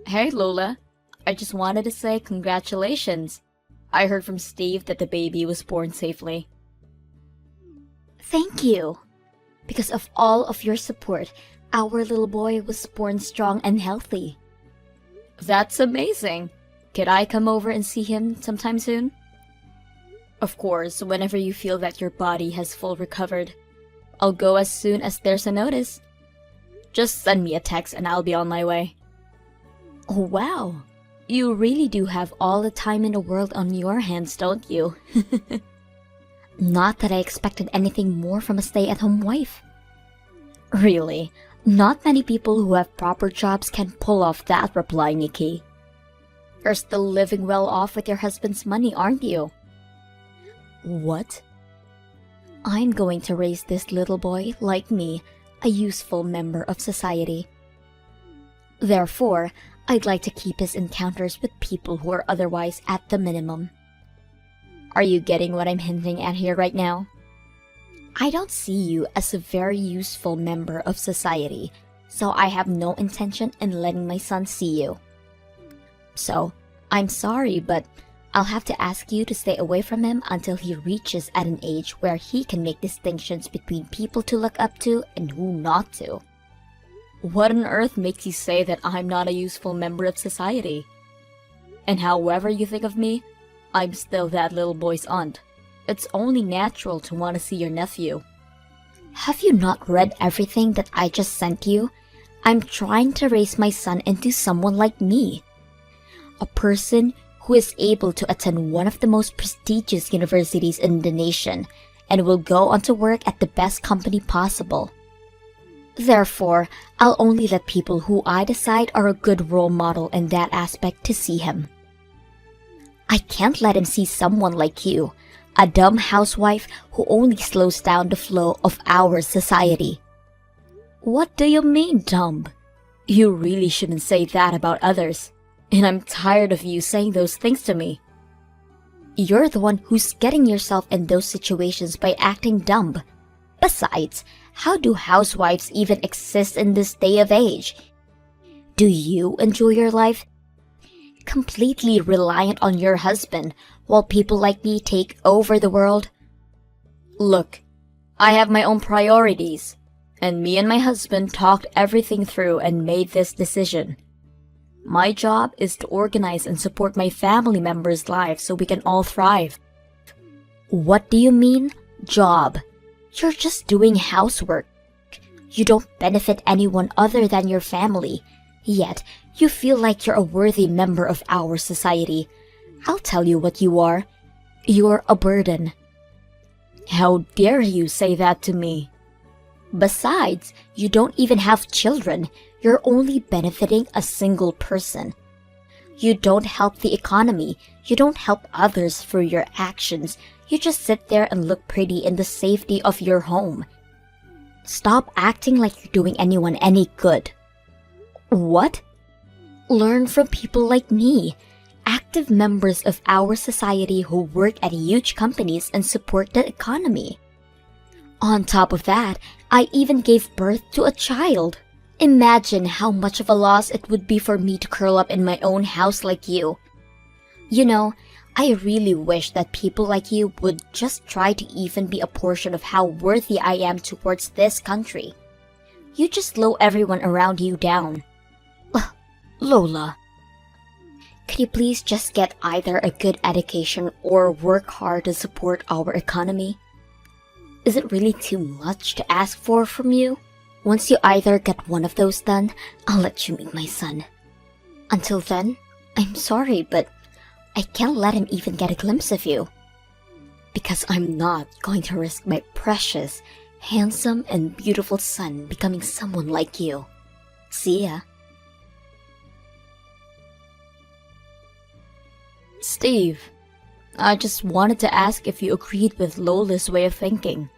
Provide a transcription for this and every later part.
Hey Lola, I just wanted to say congratulations. I heard from Steve that the baby was born safely. Thank you. Because of all of your support, our little boy was born strong and healthy. That's amazing. Could I come over and see him sometime soon? Of course, whenever you feel that your body has full recovered. I'll go as soon as there's a notice. Just send me a text and I'll be on my way. Oh wow, you really do have all the time in the world on your hands, don't you? Not that I expected anything more from a stay-at-home wife. Really, not many people who have proper jobs can pull off that reply, Nikki. You're still living well off with your husband's money, aren't you? What? I'm going to raise this little boy, like me, a useful member of society. Therefore, I'd like to keep his encounters with people who are otherwise at the minimum. Are you getting what I'm hinting at here right now? I don't see you as a very useful member of society, so I have no intention in letting my son see you. So, I'm sorry, but I'll have to ask you to stay away from him until he reaches at an age where he can make distinctions between people to look up to and who not to. What on earth makes you say that I'm not a useful member of society? And however you think of me, I'm still that little boy's aunt. It's only natural to want to see your nephew. Have you not read everything that I just sent you? I'm trying to raise my son into someone like me. A person who is able to attend one of the most prestigious universities in the nation and will go on to work at the best company possible. Therefore, I'll only let people who I decide are a good role model in that aspect to see him. I can't let him see someone like you, a dumb housewife who only slows down the flow of our society. What do you mean, dumb? You really shouldn't say that about others, and I'm tired of you saying those things to me. You're the one who's getting yourself in those situations by acting dumb. Besides, how do housewives even exist in this day of age? Do you enjoy your life? Completely reliant on your husband, while people like me take over the world? Look, I have my own priorities, and me and my husband talked everything through and made this decision. My job is to organize and support my family members' lives so we can all thrive. What do you mean, job? You're just doing housework. You don't benefit anyone other than your family, yet you feel like you're a worthy member of our society. I'll tell you what you are. You're a burden. How dare you say that to me? Besides, you don't even have children. You're only benefiting a single person. You don't help the economy. You don't help others through your actions. You just sit there and look pretty in the safety of your home. Stop acting like you're doing anyone any good. What? Learn from people like me, active members of our society who work at huge companies and support the economy. On top of that, I even gave birth to a child. Imagine how much of a loss it would be for me to curl up in my own house like you. You know, I really wish that people like you would just try to even be a portion of how worthy I am towards this country. You just slow everyone around you down. Lola. Could you please just get either a good education or work hard to support our economy? Is it really too much to ask for from you? Once you either get one of those done, I'll let you meet my son. Until then, I'm sorry, but I can't let him even get a glimpse of you. Because I'm not going to risk my precious, handsome, and beautiful son becoming someone like you. See ya. Steve, I just wanted to ask if you agreed with Lola's way of thinking.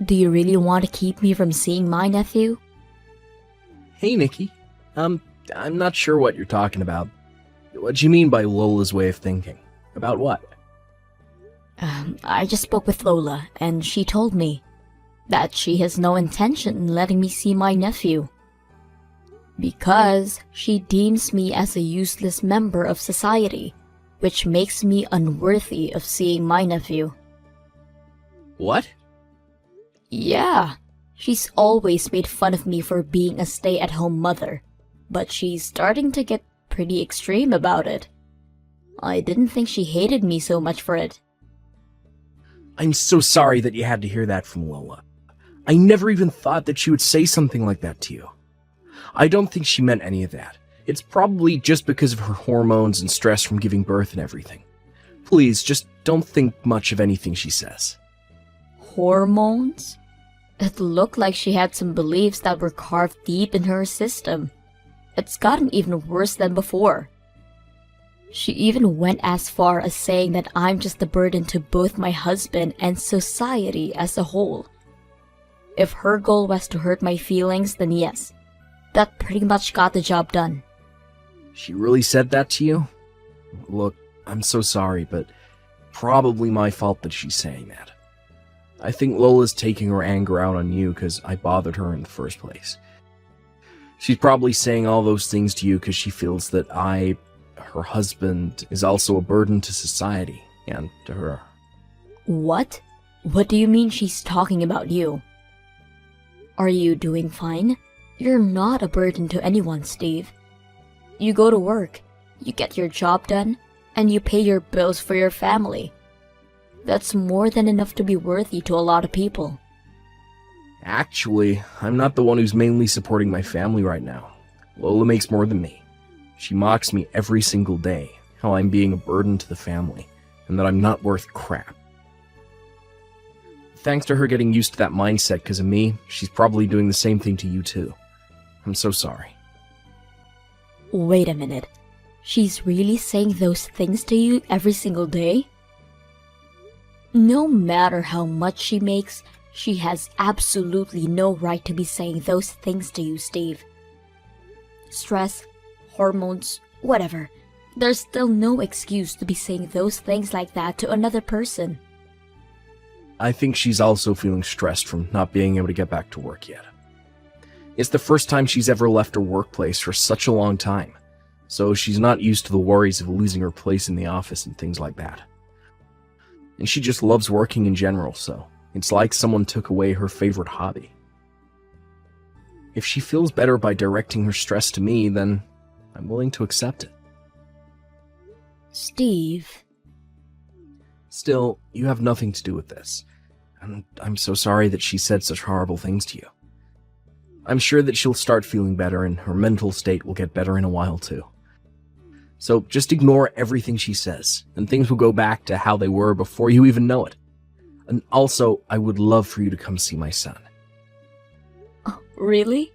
Do you really want to keep me from seeing my nephew? Hey, Nikki. I'm not sure what you're talking about. What do you mean by Lola's way of thinking? About what? I just spoke with Lola, and she told me that she has no intention in letting me see my nephew. Because she deems me as a useless member of society, which makes me unworthy of seeing my nephew. What? Yeah, she's always made fun of me for being a stay-at-home mother, but she's starting to get pretty extreme about it. I didn't think she hated me so much for it. I'm so sorry that you had to hear that from Lola. I never even thought that she would say something like that to you. I don't think she meant any of that. It's probably just because of her hormones and stress from giving birth and everything. Please, just don't think much of anything she says. Hormones? It looked like she had some beliefs that were carved deep in her system. It's gotten even worse than before. She even went as far as saying that I'm just a burden to both my husband and society as a whole. If her goal was to hurt my feelings, then yes, that pretty much got the job done. She really said that to you? Look, I'm so sorry, but probably my fault that she's saying that. I think Lola's taking her anger out on you because I bothered her in the first place. She's probably saying all those things to you because she feels that her husband, is also a burden to society and to her. What? What do you mean she's talking about you? Are you doing fine? You're not a burden to anyone, Steve. You go to work, you get your job done, and you pay your bills for your family. That's more than enough to be worthy to a lot of people. Actually, I'm not the one who's mainly supporting my family right now. Lola makes more than me. She mocks me every single day, how I'm being a burden to the family, and that I'm not worth crap. Thanks to her getting used to that mindset because of me, she's probably doing the same thing to you too. I'm so sorry. Wait a minute. She's really saying those things to you every single day? No matter how much she makes, she has absolutely no right to be saying those things to you, Steve. Stress, hormones, whatever. There's still no excuse to be saying those things like that to another person. I think she's also feeling stressed from not being able to get back to work yet. It's the first time she's ever left her workplace for such a long time, so she's not used to the worries of losing her place in the office and things like that. And she just loves working in general, so it's like someone took away her favorite hobby. If she feels better by directing her stress to me, then I'm willing to accept it. Steve. Still, you have nothing to do with this, and I'm so sorry that she said such horrible things to you. I'm sure that she'll start feeling better and her mental state will get better in a while too. So just ignore everything she says, and things will go back to how they were before you even know it. And also, I would love for you to come see my son. Really?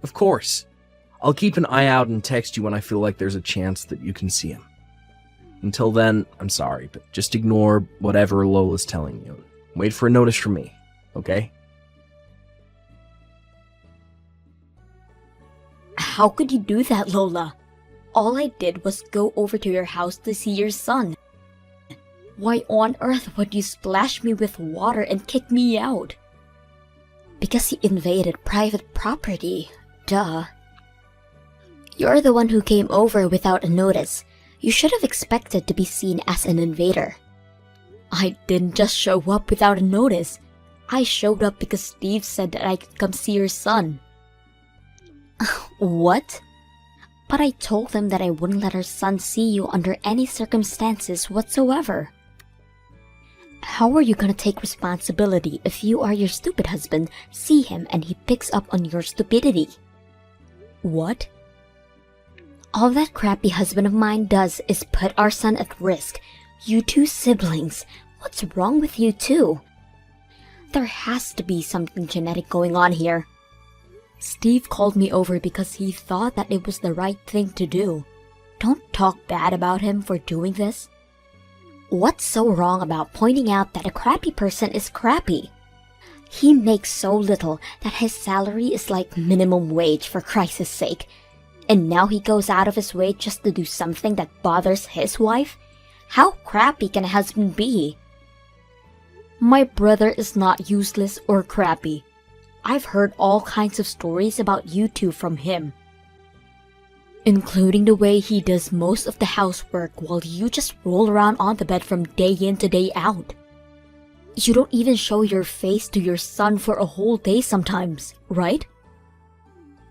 Of course. I'll keep an eye out and text you when I feel like there's a chance that you can see him. Until then, I'm sorry, but just ignore whatever Lola's telling you. Wait for a notice from me, okay? How could you do that, Lola? All I did was go over to your house to see your son. Why on earth would you splash me with water and kick me out? Because he invaded private property. Duh. You're the one who came over without a notice. You should have expected to be seen as an invader. I didn't just show up without a notice. I showed up because Steve said that I could come see your son. What? But I told him that I wouldn't let our son see you under any circumstances whatsoever. How are you gonna take responsibility if you or your stupid husband see him and he picks up on your stupidity? What? All that crappy husband of mine does is put our son at risk. You two siblings, what's wrong with you two? There has to be something genetic going on here. Steve called me over because he thought that it was the right thing to do. Don't talk bad about him for doing this. What's so wrong about pointing out that a crappy person is crappy? He makes so little that his salary is like minimum wage, for Christ's sake. And now he goes out of his way just to do something that bothers his wife? How crappy can a husband be? My brother is not useless or crappy. I've heard all kinds of stories about you two from him, including the way he does most of the housework while you just roll around on the bed from day in to day out. You don't even show your face to your son for a whole day sometimes, right?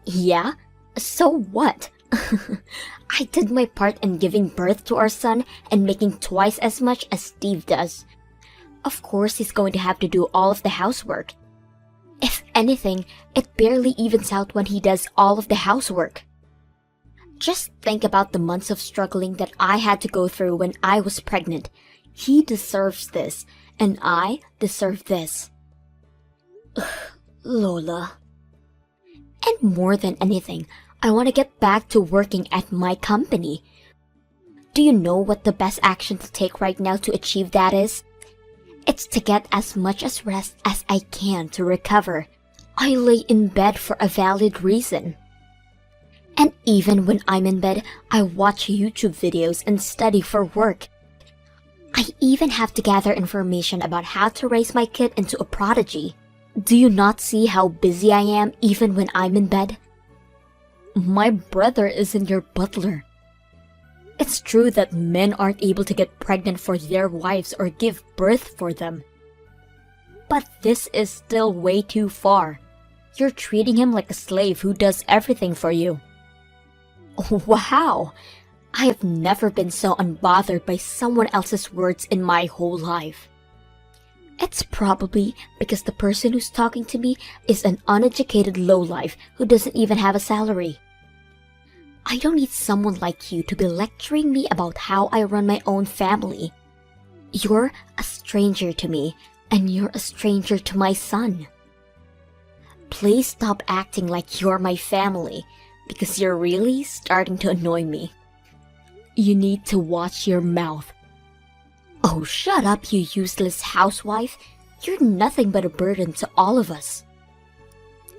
Yeah? So what? I did my part in giving birth to our son and making twice as much as Steve does. Of course he's going to have to do all of the housework. If anything, it barely evens out when he does all of the housework. Just think about the months of struggling that I had to go through when I was pregnant. He deserves this, and I deserve this. Ugh, Lola. And more than anything, I want to get back to working at my company. Do you know what the best action to take right now to achieve that is? It's to get as much as rest as I can to recover. I lay in bed for a valid reason. And even when I'm in bed, I watch YouTube videos and study for work. I even have to gather information about how to raise my kid into a prodigy. Do you not see how busy I am even when I'm in bed? My brother isn't your butler. It's true that men aren't able to get pregnant for their wives or give birth for them. But this is still way too far. You're treating him like a slave who does everything for you. Wow! I have never been so unbothered by someone else's words in my whole life. It's probably because the person who's talking to me is an uneducated lowlife who doesn't even have a salary. I don't need someone like you to be lecturing me about how I run my own family. You're a stranger to me, and you're a stranger to my son. Please stop acting like you're my family, because you're really starting to annoy me. You need to watch your mouth. Oh, shut up, you useless housewife. You're nothing but a burden to all of us.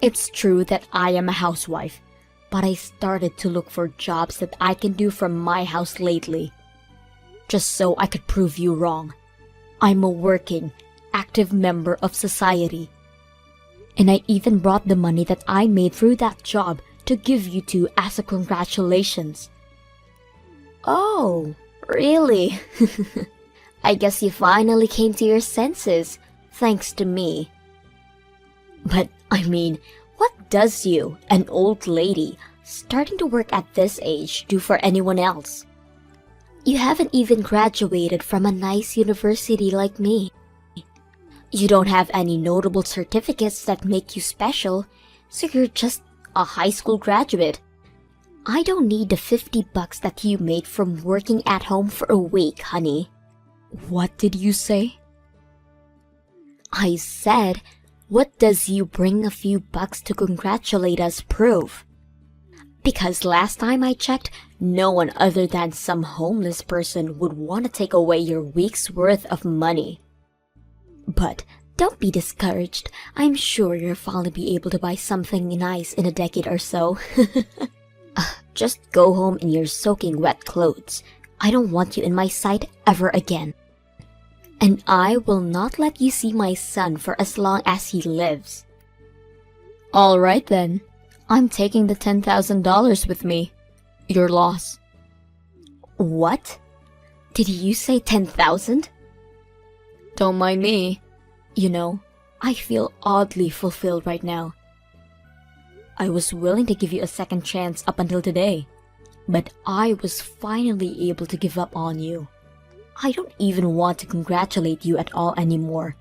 It's true that I am a housewife, but I started to look for jobs that I can do from my house lately, just so I could prove you wrong. I'm a working, active member of society. And I even brought the money that I made through that job to give you two as a congratulations. Oh, really? I guess you finally came to your senses, thanks to me. But, I mean, what does you, an old lady, starting to work at this age, do for anyone else? You haven't even graduated from a nice university like me. You don't have any notable certificates that make you special, so you're just a high school graduate. I don't need the $50 that you made from working at home for a week, honey. What did you say? I said, what does you bring a few bucks to congratulate us prove? Because last time I checked, no one other than some homeless person would want to take away your week's worth of money. But don't be discouraged. I'm sure you'll finally be able to buy something nice in a decade or so. Just go home in your soaking wet clothes. I don't want you in my sight ever again. And I will not let you see my son for as long as he lives. All right then. I'm taking the $10,000 with me. Your loss. What? Did you say 10,000? Don't mind me. You know, I feel oddly fulfilled right now. I was willing to give you a second chance up until today, but I was finally able to give up on you. I don't even want to congratulate you at all anymore.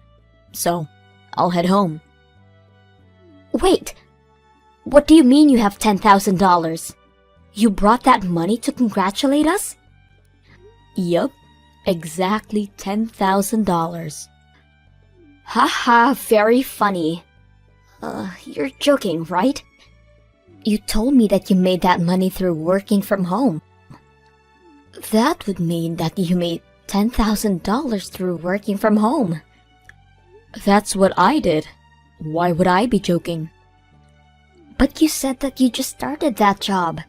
So, I'll head home. Wait! What do you mean you have $10,000? You brought that money to congratulate us? Yup, exactly $10,000. Haha, very funny. You're joking, right? You told me that you made that money through working from home. That would mean that you made $10,000 through working from home. That's what I did. Why would I be joking? But you said that you just started that job.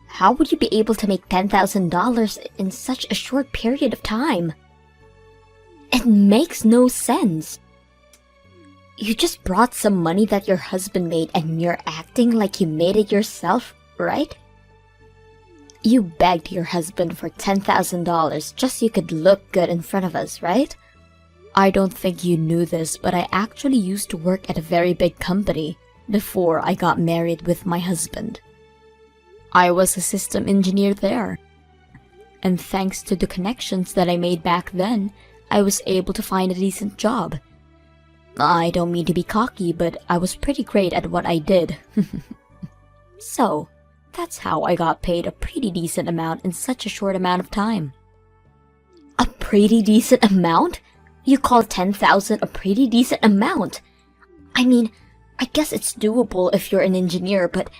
How would you be able to make $10,000 in such a short period of time? It makes no sense. You just brought some money that your husband made and you're acting like you made it yourself, right? You begged your husband for $10,000 just so you could look good in front of us, right? I don't think you knew this, but I actually used to work at a very big company before I got married with my husband. I was a system engineer there. And thanks to the connections that I made back then, I was able to find a decent job. I don't mean to be cocky, but I was pretty great at what I did. So, that's how I got paid a pretty decent amount in such a short amount of time. A pretty decent amount? You call 10,000 a pretty decent amount? I mean, I guess it's doable if you're an engineer, but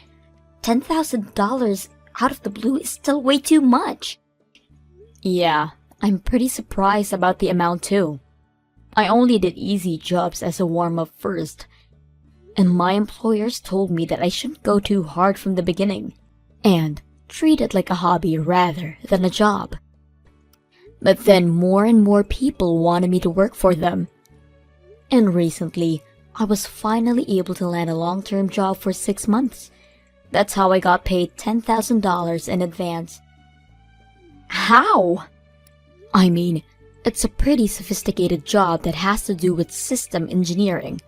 $10,000 out of the blue is still way too much. Yeah, I'm pretty surprised about the amount too. I only did easy jobs as a warm-up first, and my employers told me that I shouldn't go too hard from the beginning, and treat it like a hobby rather than a job. But then more and more people wanted me to work for them. And recently, I was finally able to land a long-term job for 6 months. That's how I got paid $10,000 in advance. How? I mean, it's a pretty sophisticated job that has to do with system engineering.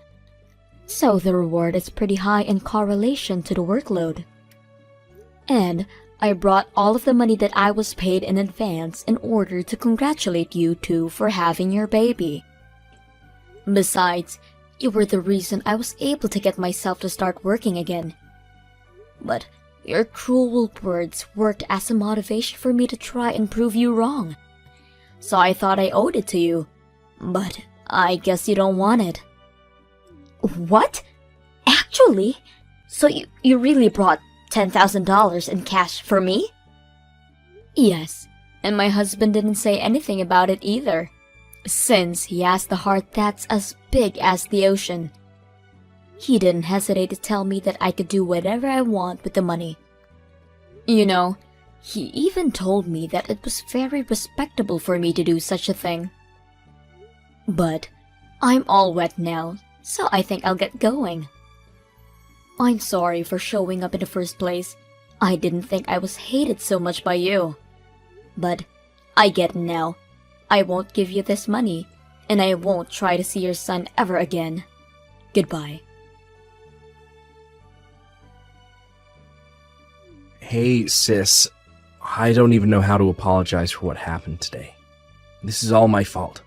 So the reward is pretty high in correlation to the workload. And I brought all of the money that I was paid in advance in order to congratulate you two for having your baby. Besides, you were the reason I was able to get myself to start working again. But your cruel words worked as a motivation for me to try and prove you wrong. So I thought I owed it to you. But I guess you don't want it. What? Actually? So you really brought $10,000 in cash for me? Yes, and my husband didn't say anything about it either, since he has the heart that's as big as the ocean. He didn't hesitate to tell me that I could do whatever I want with the money. You know, he even told me that it was very respectable for me to do such a thing. But I'm all wet now, so I think I'll get going. I'm sorry for showing up in the first place. I didn't think I was hated so much by you. But I get it now. I won't give you this money, and I won't try to see your son ever again. Goodbye. Hey, sis. I don't even know how to apologize for what happened today. This is all my fault.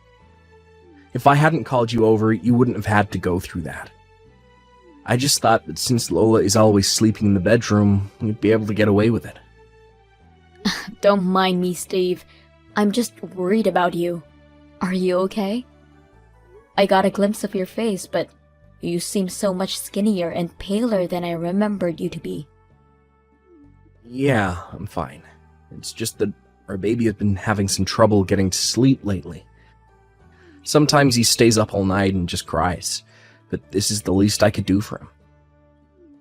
If I hadn't called you over, you wouldn't have had to go through that. I just thought that since Lola is always sleeping in the bedroom, we'd be able to get away with it. Don't mind me, Steve. I'm just worried about you. Are you okay? I got a glimpse of your face, but you seem so much skinnier and paler than I remembered you to be. Yeah, I'm fine. It's just that our baby has been having some trouble getting to sleep lately. Sometimes he stays up all night and just cries, but this is the least I could do for him.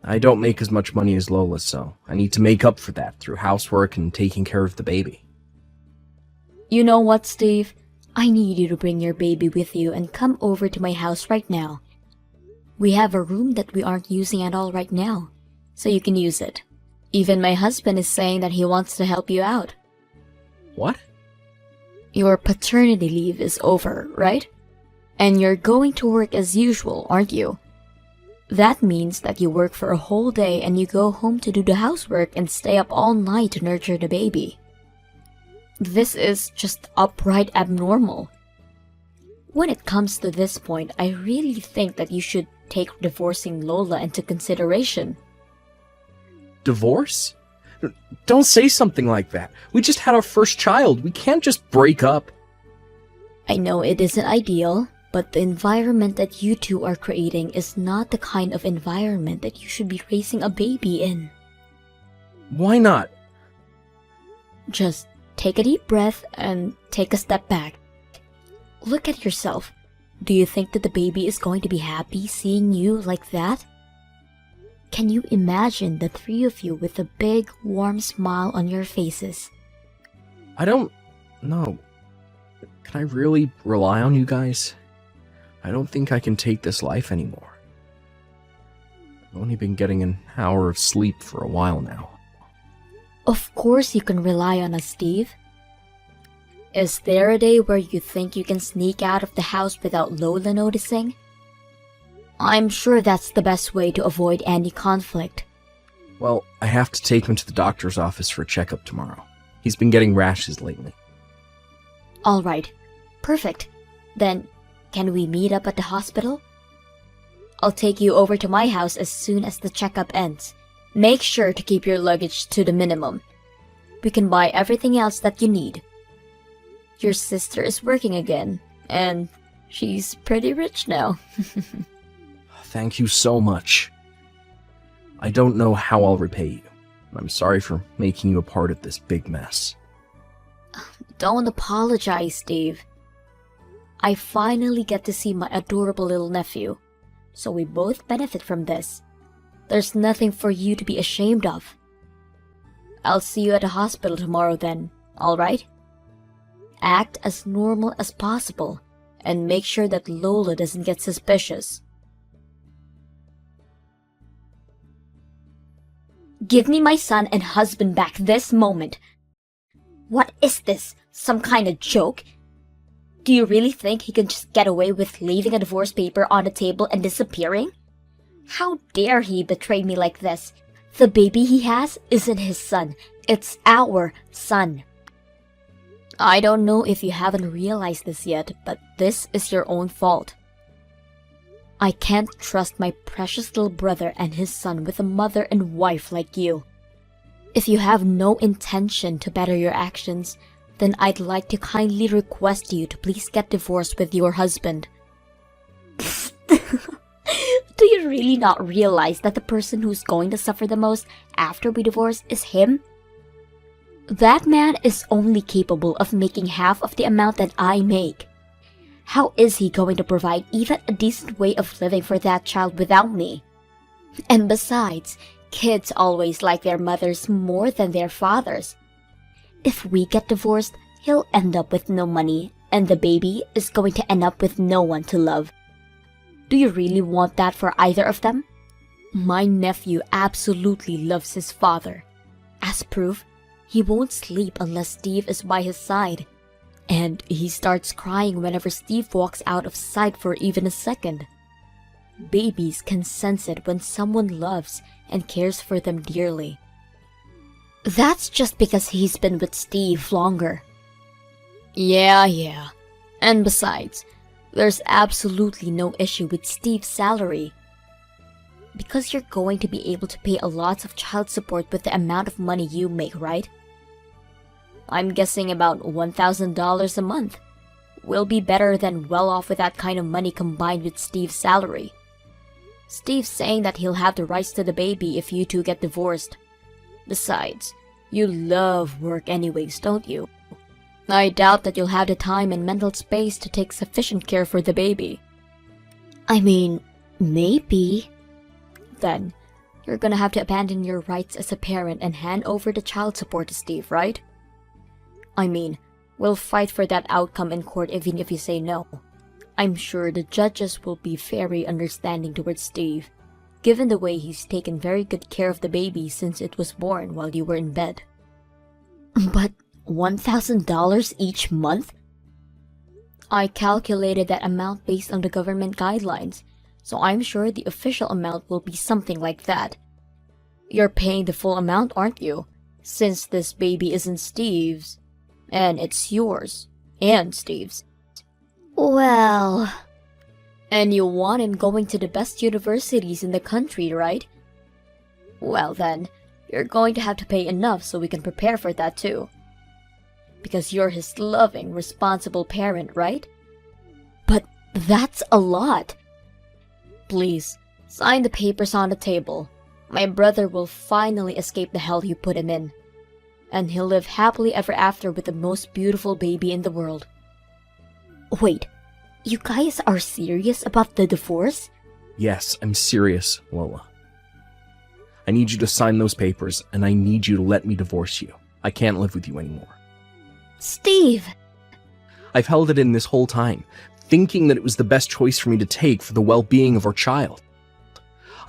I don't make as much money as Lola, so I need to make up for that through housework and taking care of the baby. You know what, Steve? I need you to bring your baby with you and come over to my house right now. We have a room that we aren't using at all right now, so you can use it. Even my husband is saying that he wants to help you out. What? Your paternity leave is over, right? And you're going to work as usual, aren't you? That means that you work for a whole day and you go home to do the housework and stay up all night to nurture the baby. This is just upright abnormal. When it comes to this point, I really think that you should take divorcing Lola into consideration. Divorce? Don't say something like that. We just had our first child. We can't just break up. I know it isn't ideal, but the environment that you two are creating is not the kind of environment that you should be raising a baby in. Why not? Just take a deep breath and take a step back. Look at yourself. Do you think that the baby is going to be happy seeing you like that? Can you imagine the three of you with a big, warm smile on your faces? I don't know. Can I really rely on you guys? I don't think I can take this life anymore. I've only been getting an hour of sleep for a while now. Of course you can rely on us, Steve. Is there a day where you think you can sneak out of the house without Lola noticing? I'm sure that's the best way to avoid any conflict. Well, I have to take him to the doctor's office for a checkup tomorrow. He's been getting rashes lately. Alright, perfect. Then, can we meet up at the hospital? I'll take you over to my house as soon as the checkup ends. Make sure to keep your luggage to the minimum. We can buy everything else that you need. Your sister is working again, and she's pretty rich now. Thank you so much. I don't know how I'll repay you. I'm sorry for making you a part of this big mess. Don't apologize, Steve. I finally get to see my adorable little nephew, so we both benefit from this. There's nothing for you to be ashamed of. I'll see you at the hospital tomorrow then, alright? Act as normal as possible, and make sure that Lola doesn't get suspicious. Give me my son and husband back this moment. What is this? Some kind of joke? Do you really think he can just get away with leaving a divorce paper on the table and disappearing? How dare he betray me like this? The baby he has isn't his son. It's our son. I don't know if you haven't realized this yet, but this is your own fault. I can't trust my precious little brother and his son with a mother and wife like you. If you have no intention to better your actions, then I'd like to kindly request you to please get divorced with your husband. Do you really not realize that the person who's going to suffer the most after we divorce is him? That man is only capable of making half of the amount that I make. How is he going to provide even a decent way of living for that child without me? And besides, kids always like their mothers more than their fathers. If we get divorced, he'll end up with no money, and the baby is going to end up with no one to love. Do you really want that for either of them? My nephew absolutely loves his father. As proof, he won't sleep unless Steve is by his side. And he starts crying whenever Steve walks out of sight for even a second. Babies can sense it when someone loves and cares for them dearly. That's just because he's been with Steve longer. Yeah. And besides, there's absolutely no issue with Steve's salary. Because you're going to be able to pay a lot of child support with the amount of money you make, right? I'm guessing about $1,000 a month. Will be better than well off with that kind of money combined with Steve's salary. Steve's saying that he'll have the rights to the baby if you two get divorced. Besides, you love work anyways, don't you? I doubt that you'll have the time and mental space to take sufficient care for the baby. I mean, maybe. Then, you're gonna have to abandon your rights as a parent and hand over the child support to Steve, right? I mean, we'll fight for that outcome in court even if you say no. I'm sure the judges will be very understanding towards Steve, given the way he's taken very good care of the baby since it was born while you were in bed. But $1,000 each month? I calculated that amount based on the government guidelines, so I'm sure the official amount will be something like that. You're paying the full amount, aren't you? Since this baby isn't Steve's, and it's yours, and Steve's. Well... And you want him going to the best universities in the country, right? Well then, you're going to have to pay enough so we can prepare for that too. Because you're his loving, responsible parent, right? But that's a lot. Please, sign the papers on the table. My brother will finally escape the hell you put him in. And he'll live happily ever after with the most beautiful baby in the world. Wait, you guys are serious about the divorce? Yes, I'm serious, Lola. I need you to sign those papers, and I need you to let me divorce you. I can't live with you anymore. Steve! I've held it in this whole time. thinking that it was the best choice for me to take for the well-being of our child.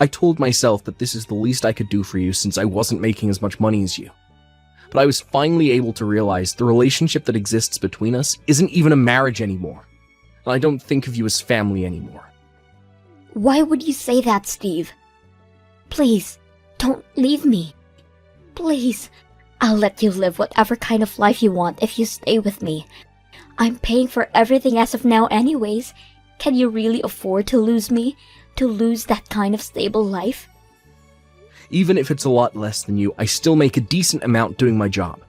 I told myself that this is the least I could do for you since I wasn't making as much money as you. But I was finally able to realize the relationship that exists between us isn't even a marriage anymore, and I don't think of you as family anymore. Why would you say that, Steve? Please, don't leave me. Please, I'll let you live whatever kind of life you want if you stay with me. I'm paying for everything as of now anyways. Can you really afford to lose me? To lose that kind of stable life? Even if it's a lot less than you, I still make a decent amount doing my job.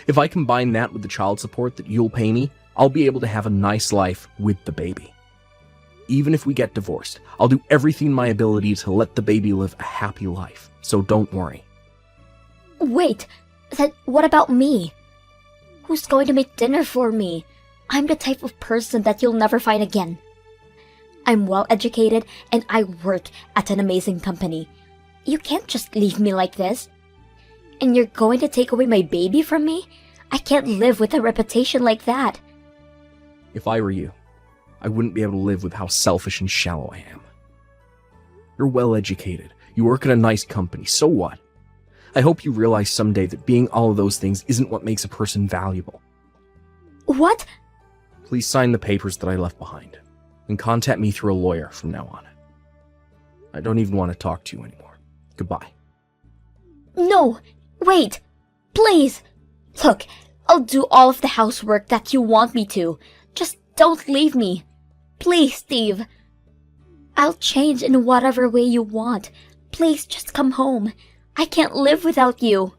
If I combine that with the child support that you'll pay me, I'll be able to have a nice life with the baby. Even if we get divorced, I'll do everything in my ability to let the baby live a happy life, so don't worry. Wait, then what about me? Who's going to make dinner for me? I'm the type of person that you'll never find again. I'm well educated and I work at an amazing company. You can't just leave me like this. And you're going to take away my baby from me? I can't live with a reputation like that. If I were you, I wouldn't be able to live with how selfish and shallow I am. You're well educated. You work at a nice company. So what? I hope you realize someday that being all of those things isn't what makes a person valuable. What? Please sign the papers that I left behind, and contact me through a lawyer from now on. I don't even want to talk to you anymore. Goodbye. No, wait, please. Look, I'll do all of the housework that you want me to. Just don't leave me. Please, Steve. I'll change in whatever way you want. Please just come home. I can't live without you.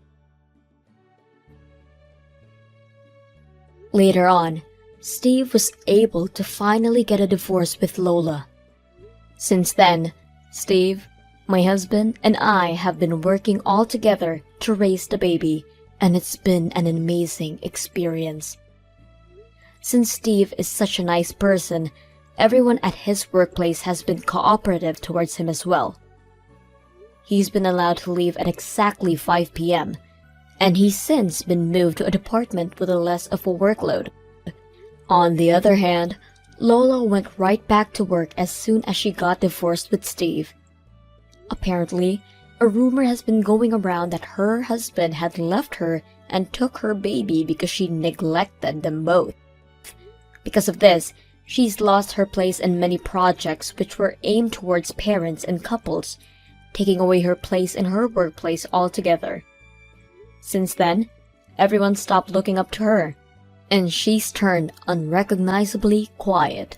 Later on, Steve was able to finally get a divorce with Lola. Since then, Steve, my husband, and I have been working all together to raise the baby, and it's been an amazing experience. Since Steve is such a nice person, everyone at his workplace has been cooperative towards him as well. He's been allowed to leave at exactly 5 p.m., and he's since been moved to a department with a less of a workload. On the other hand, Lola went right back to work as soon as she got divorced with Steve. Apparently, a rumor has been going around that her husband had left her and took her baby because she neglected them both. Because of this, she's lost her place in many projects which were aimed towards parents and couples, taking away her place in her workplace altogether. Since then, everyone stopped looking up to her, and she's turned unrecognizably quiet.